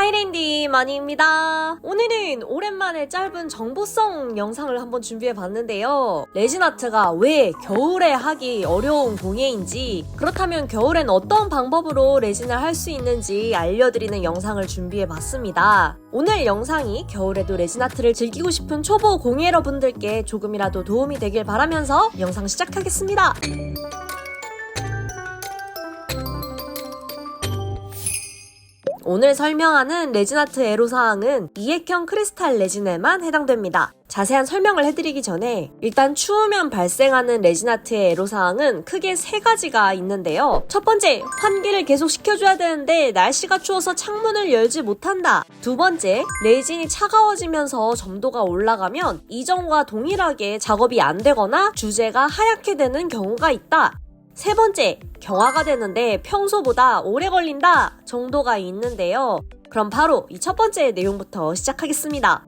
하이랜디 마니입니다. 오늘은 오랜만에 짧은 정보성 영상을 한번 준비해봤는데요. 레진아트가 왜 겨울에 하기 어려운 공예인지, 그렇다면 겨울엔 어떤 방법으로 레진을 할 수 있는지 알려드리는 영상을 준비해봤습니다. 오늘 영상이 겨울에도 레진아트를 즐기고 싶은 초보 공예러분들께 조금이라도 도움이 되길 바라면서 영상 시작하겠습니다. 오늘 설명하는 레진아트 애로사항은 이액형 크리스탈 레진에만 해당됩니다. 자세한 설명을 해드리기 전에 일단 추우면 발생하는 레진아트의 애로사항은 크게 3가지가 있는데요. 첫 번째, 환기를 계속 시켜줘야 되는데 날씨가 추워서 창문을 열지 못한다. 두 번째, 레진이 차가워지면서 점도가 올라가면 이전과 동일하게 작업이 안 되거나 주제가 하얗게 되는 경우가 있다. 세 번째, 경화가 되는데 평소보다 오래 걸린다 정도가 있는데요. 그럼 바로 이 첫 번째 내용부터 시작하겠습니다.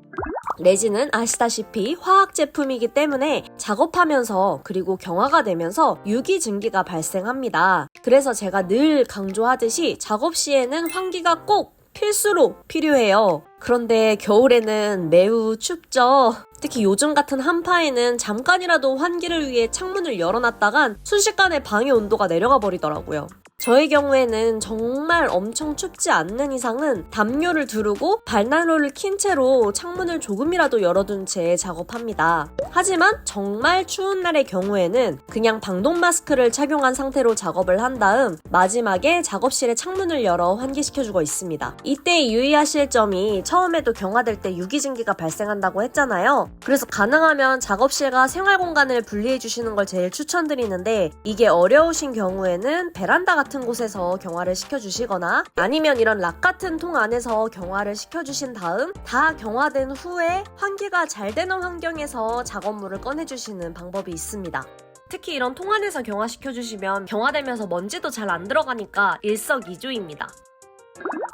레진은 아시다시피 화학 제품이기 때문에 작업하면서 그리고 경화가 되면서 유기증기가 발생합니다. 그래서 제가 늘 강조하듯이 작업 시에는 환기가 꼭 필수로 필요해요. 그런데 겨울에는 매우 춥죠. 특히 요즘 같은 한파에는 잠깐이라도 환기를 위해 창문을 열어놨다간 순식간에 방의 온도가 내려가 버리더라고요. 저의 경우에는 정말 엄청 춥지 않는 이상은 담요를 두르고 발난로를 킨 채로 창문을 조금이라도 열어둔 채 작업합니다. 하지만 정말 추운 날의 경우에는 그냥 방독 마스크를 착용한 상태로 작업을 한 다음 마지막에 작업실의 창문을 열어 환기시켜주고 있습니다. 이때 유의하실 점이 처음에도 경화될 때 유기증기가 발생한다고 했잖아요. 그래서 가능하면 작업실과 생활공간을 분리해주시는 걸 제일 추천드리는데, 이게 어려우신 경우에는 베란다 같은 곳에서 경화를 시켜주시거나 아니면 이런 락 같은 통 안에서 경화를 시켜주신 다음 다 경화된 후에 환기가 잘 되는 환경에서 작업물을 꺼내주시는 방법이 있습니다. 특히 이런 통 안에서 경화시켜주시면 경화되면서 먼지도 잘 안 들어가니까 일석이조입니다.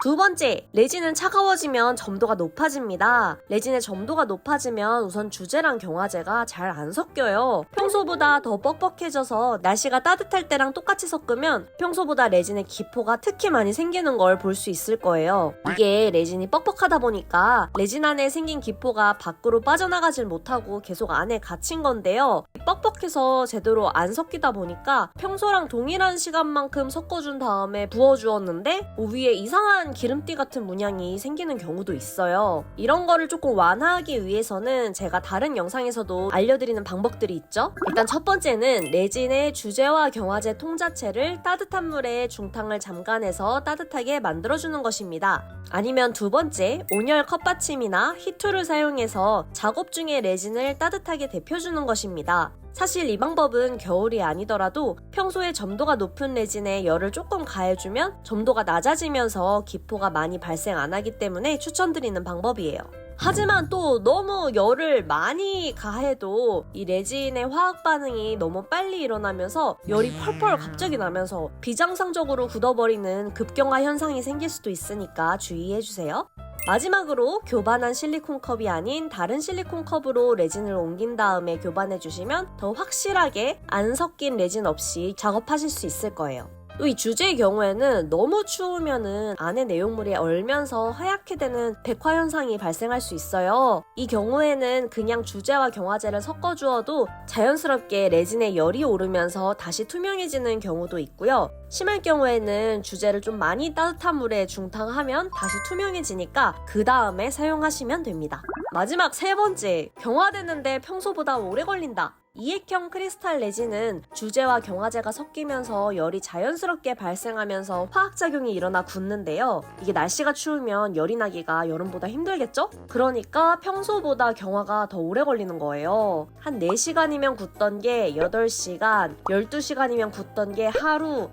두 번째, 레진은 차가워지면 점도가 높아집니다. 레진의 점도가 높아지면 우선 주제랑 경화제가 잘 안 섞여요. 평소보다 더 뻑뻑해져서 날씨가 따뜻할 때랑 똑같이 섞으면 평소보다 레진의 기포가 특히 많이 생기는 걸 볼 수 있을 거예요. 이게 레진이 뻑뻑하다 보니까 레진 안에 생긴 기포가 밖으로 빠져나가질 못하고 계속 안에 갇힌 건데요. 뻑뻑해서 제대로 안 섞이다 보니까 평소랑 동일한 시간만큼 섞어준 다음에 부어주었는데 위에 이상한 기름띠 같은 문양이 생기는 경우도 있어요. 이런 거를 조금 완화하기 위해서는 제가 다른 영상에서도 알려드리는 방법들이 있죠. 일단 첫 번째는 레진의 주제와 경화제 통 자체를 따뜻한 물에 중탕을 잠가내서 따뜻하게 만들어주는 것입니다. 아니면 두 번째, 온열 컵받침이나 히터를 사용해서 작업 중에 레진을 따뜻하게 데펴주는 것입니다. 사실 이 방법은 겨울이 아니더라도 평소에 점도가 높은 레진에 열을 조금 가해주면 점도가 낮아지면서 기포가 많이 발생 안 하기 때문에 추천드리는 방법이에요. 하지만 또 너무 열을 많이 가해도 이 레진의 화학 반응이 너무 빨리 일어나면서 열이 펄펄 갑자기 나면서 비정상적으로 굳어버리는 급경화 현상이 생길 수도 있으니까 주의해주세요. 마지막으로 교반한 실리콘 컵이 아닌 다른 실리콘 컵으로 레진을 옮긴 다음에 교반해 주시면 더 확실하게 안 섞인 레진 없이 작업하실 수 있을 거예요. 또 이 주제의 경우에는 너무 추우면은 안에 내용물이 얼면서 하얗게 되는 백화 현상이 발생할 수 있어요. 이 경우에는 그냥 주제와 경화제를 섞어 주어도 자연스럽게 레진에 열이 오르면서 다시 투명해지는 경우도 있고요. 심할 경우에는 주제를 좀 많이 따뜻한 물에 중탕하면 다시 투명해지니까 그 다음에 사용하시면 됩니다. 마지막 세 번째, 경화되는데 평소보다 오래 걸린다. 이액형 크리스탈 레진은 주제와 경화제가 섞이면서 열이 자연스럽게 발생하면서 화학작용이 일어나 굳는데요. 이게 날씨가 추우면 열이 나기가 여름보다 힘들겠죠? 그러니까 평소보다 경화가 더 오래 걸리는 거예요. 한 4시간이면 굳던 게 8시간, 12시간이면 굳던 게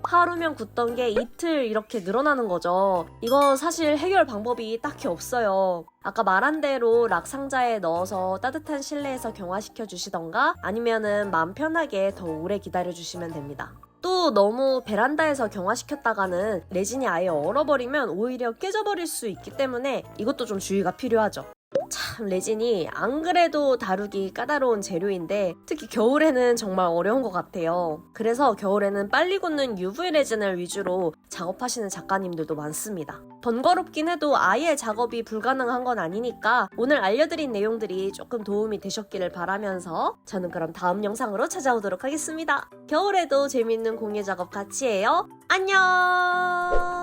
하루면 굳던 게 이틀 이렇게 늘어나는 거죠. 이건 사실 해결 방법이 딱히 없어요. 아까 말한 대로 락 상자에 넣어서 따뜻한 실내에서 경화시켜 주시던가 아니면은 마음 편하게 더 오래 기다려 주시면 됩니다. 또 너무 베란다에서 경화시켰다가는 레진이 아예 얼어버리면 오히려 깨져버릴 수 있기 때문에 이것도 좀 주의가 필요하죠. 자, 참 레진이 안 그래도 다루기 까다로운 재료인데 특히 겨울에는 정말 어려운 것 같아요. 그래서 겨울에는 빨리 굳는 UV 레진을 위주로 작업하시는 작가님들도 많습니다. 번거롭긴 해도 아예 작업이 불가능한 건 아니니까 오늘 알려드린 내용들이 조금 도움이 되셨기를 바라면서 저는 그럼 다음 영상으로 찾아오도록 하겠습니다. 겨울에도 재밌는 공예 작업 같이 해요. 안녕!